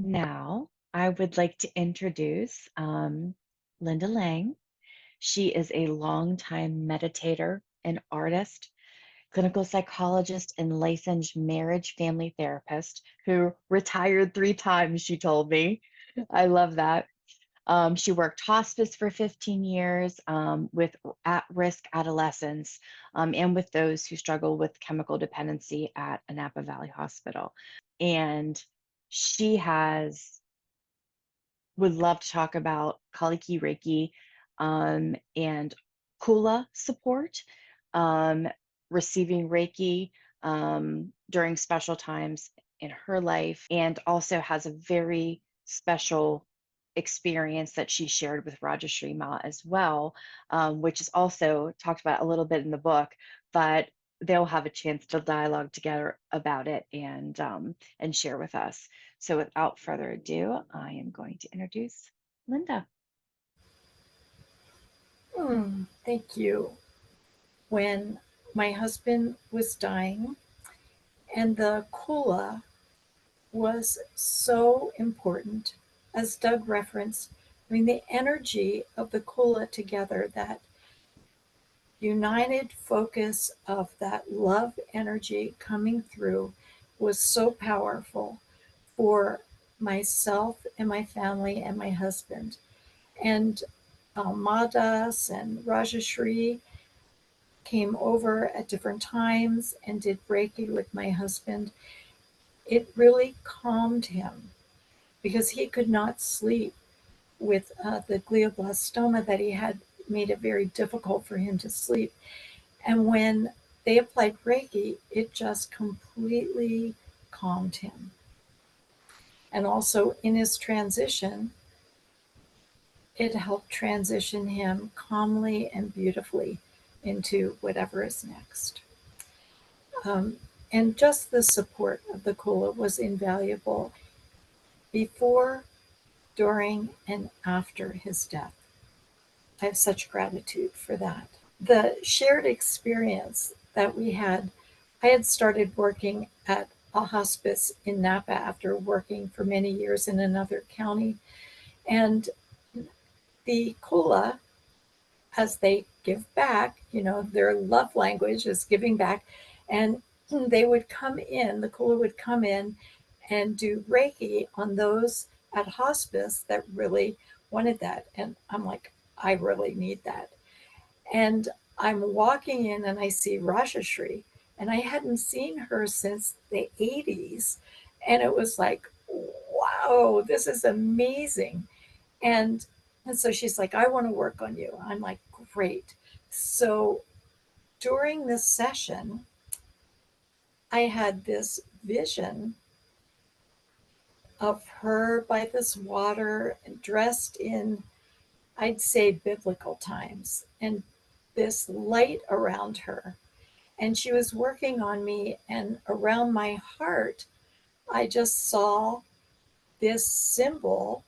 Now, I would like to introduce Linda Laing. She is a longtime meditator and artist, clinical psychologist, and licensed marriage family therapist who retired 3 times, she told me. I love that. She worked hospice for 15 years with at risk adolescents and with those who struggle with chemical dependency at a Napa Valley hospital. And she has would love to talk about Kaliki Reiki and Kula support, um, receiving Reiki during special times in her life, and also has a very special experience that she shared with Rajashri Ma as well, which is also talked about a little bit in the book, but they'll have a chance to dialogue together about it and share with us. So without further ado, I am going to introduce Linda. Thank you. When my husband was dying, and the Kula was so important, as Doug referenced. I mean, the energy of the Kula together, that united focus of that love energy coming through, was so powerful for myself and my family and my husband. And Madas and Rajashri came over at different times and did Reiki with my husband. It really calmed him because he could not sleep with the glioblastoma that he had, made it very difficult for him to sleep. And when they applied Reiki, it just completely calmed him. And also in his transition, it helped transition him calmly and beautifully into whatever is next. Um, and just the support of the Kula was invaluable before, during, and after his death. I have such gratitude for that. The shared experience that we had, I had started working at a hospice in Napa after working for many years in another county. And the Kula, as they give back, their love language is giving back. And they would come in, the Kula would come in and do Reiki on those at hospice that really wanted that. And I'm like, I really need that. And I'm walking in and I see Rajashri, and I hadn't seen her since the 80s. And it was like, wow, this is amazing. And and so she's like, I want to work on you. I'm like, great. So during this session, I had this vision of her by this water, dressed in, I'd say, biblical times, and this light around her. And she was working on me, and around my heart, I just saw this symbol.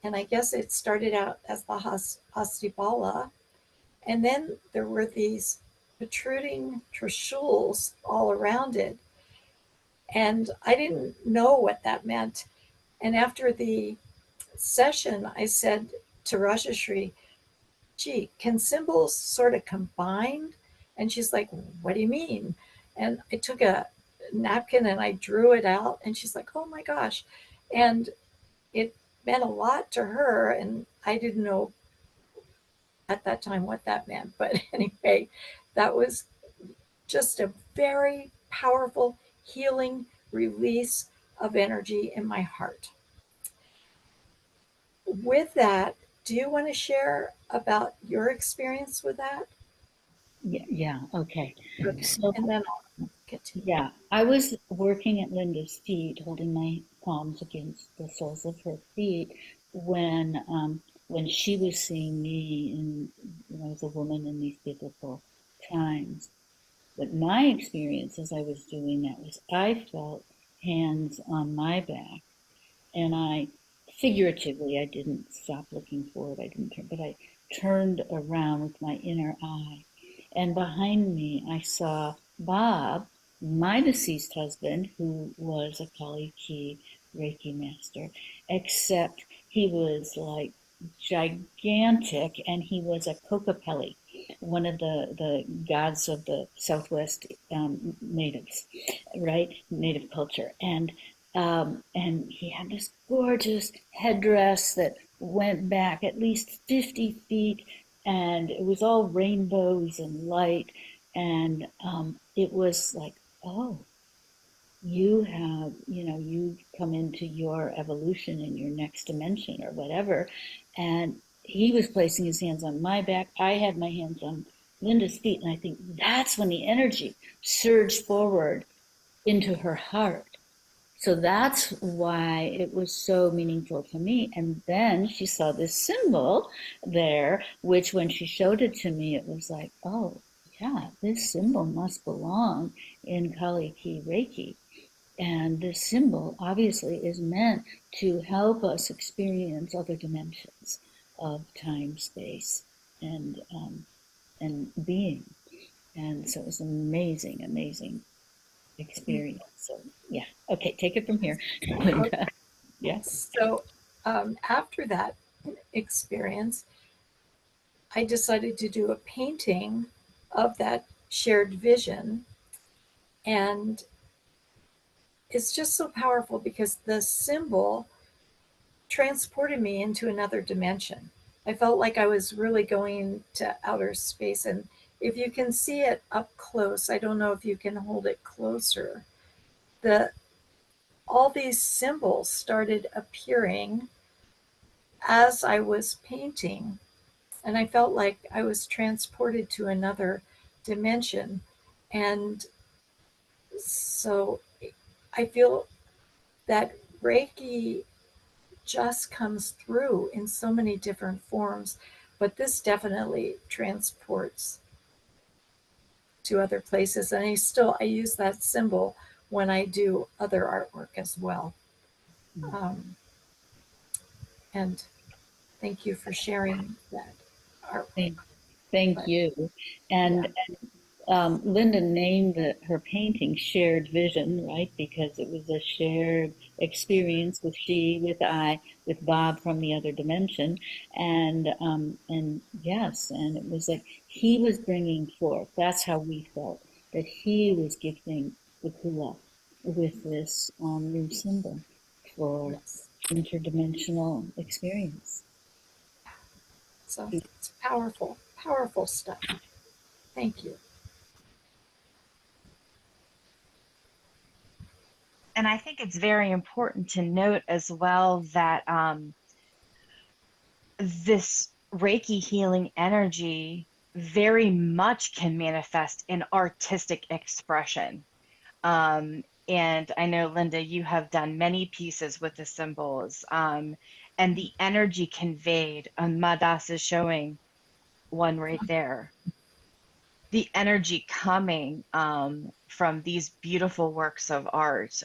And I guess it started out as the Hastipala. And then there were these protruding trishuls all around it. And I didn't know what that meant. And after the session, I said to Rajashri, gee, can symbols sort of combine? And she's like, what do you mean? And I took a napkin and I drew it out. And she's like, oh my gosh. And it meant a lot to her. And I didn't know at that time what that meant. But anyway, that was just a very powerful healing release of energy in my heart. With that, do you want to share about your experience with that? Yeah, okay. Okay. So, And then I'll continue. yeah, I was working at Linda's feet, holding my palms against the soles of her feet when she was seeing me in, as a woman in these biblical times. But my experience as I was doing that was I felt hands on my back, and I figuratively, I didn't stop looking forward, I didn't turn, but I turned around with my inner eye. And behind me, I saw Bob, my deceased husband, who was a Kali Ki Reiki master, except he was like gigantic, and he was a Kokopelli, one of the gods of the Southwest natives, right? Native culture. And he had this gorgeous headdress that went back at least 50 feet, and it was all rainbows and light. And it was like, oh, you have, you've come into your evolution in your next dimension or whatever. And he was placing his hands on my back. I had my hands on Linda's feet. And I think that's when the energy surged forward into her heart. So that's why it was so meaningful to me. And then she saw this symbol there, which when she showed it to me, it was like, oh, yeah, this symbol must belong in Kali Ki Reiki. And this symbol obviously is meant to help us experience other dimensions of time, space, and being. And so it was an amazing, amazing experience. So yeah, okay, take it from here, Linda. Yeah. So after that experience, I decided to do a painting of that shared vision. And it's just so powerful because the symbol transported me into another dimension. I felt like I was really going to outer space. And if you can see it up close, I don't know if you can hold it closer. The all these symbols started appearing as I was painting, and I felt like I was transported to another dimension. And so I feel that Reiki just comes through in so many different forms, but this definitely transports to other places. And I use that symbol when I do other artwork as well. Um, and thank you for sharing that artwork. Thank, thank But you. yeah, And Linda named her painting Shared Vision, right? Because it was a shared experience with she, with I, with Bob from the other dimension. And yes, and it was like he was bringing forth, that's how we felt, that he was gifting the Kula with this new symbol for yes. interdimensional experience. So it's powerful, powerful stuff. Thank you. And I think it's very important to note as well that this Reiki healing energy very much can manifest in artistic expression. And I know, Linda, you have done many pieces with the symbols, and the energy conveyed, Madas is showing one right there. The energy coming from these beautiful works of art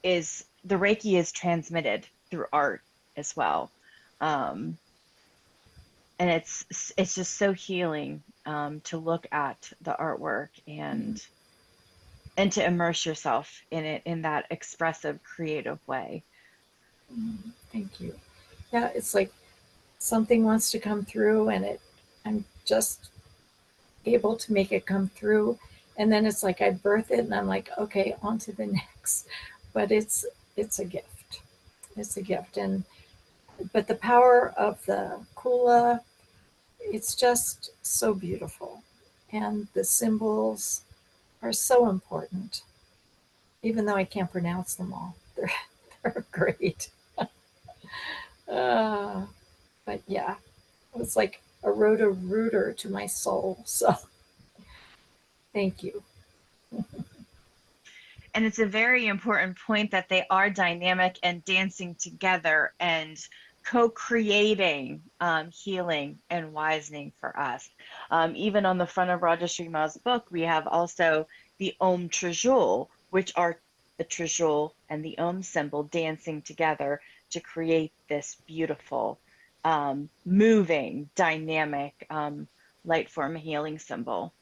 is the Reiki is transmitted through art as well. Um, and it's just so healing to look at the artwork and to immerse yourself in it in that expressive, creative way. Thank you. Yeah, it's like something wants to come through, and I'm just able to make it come through. And then it's like I birth it and I'm like, okay, on to the next. But it's a gift. It's a gift. And but the power of the Kula, it's just so beautiful. And the symbols are so important, even though I can't pronounce them all. They're great. Uh, but yeah, it was like a roto-rooter to my soul. So thank you. And it's a very important point that they are dynamic and dancing together and co-creating healing and wisening for us. Even on the front of Rajashri Ma's book, we have also the Om Trishul, which are the Trishul and the Om symbol dancing together to create this beautiful, moving, dynamic light form healing symbol.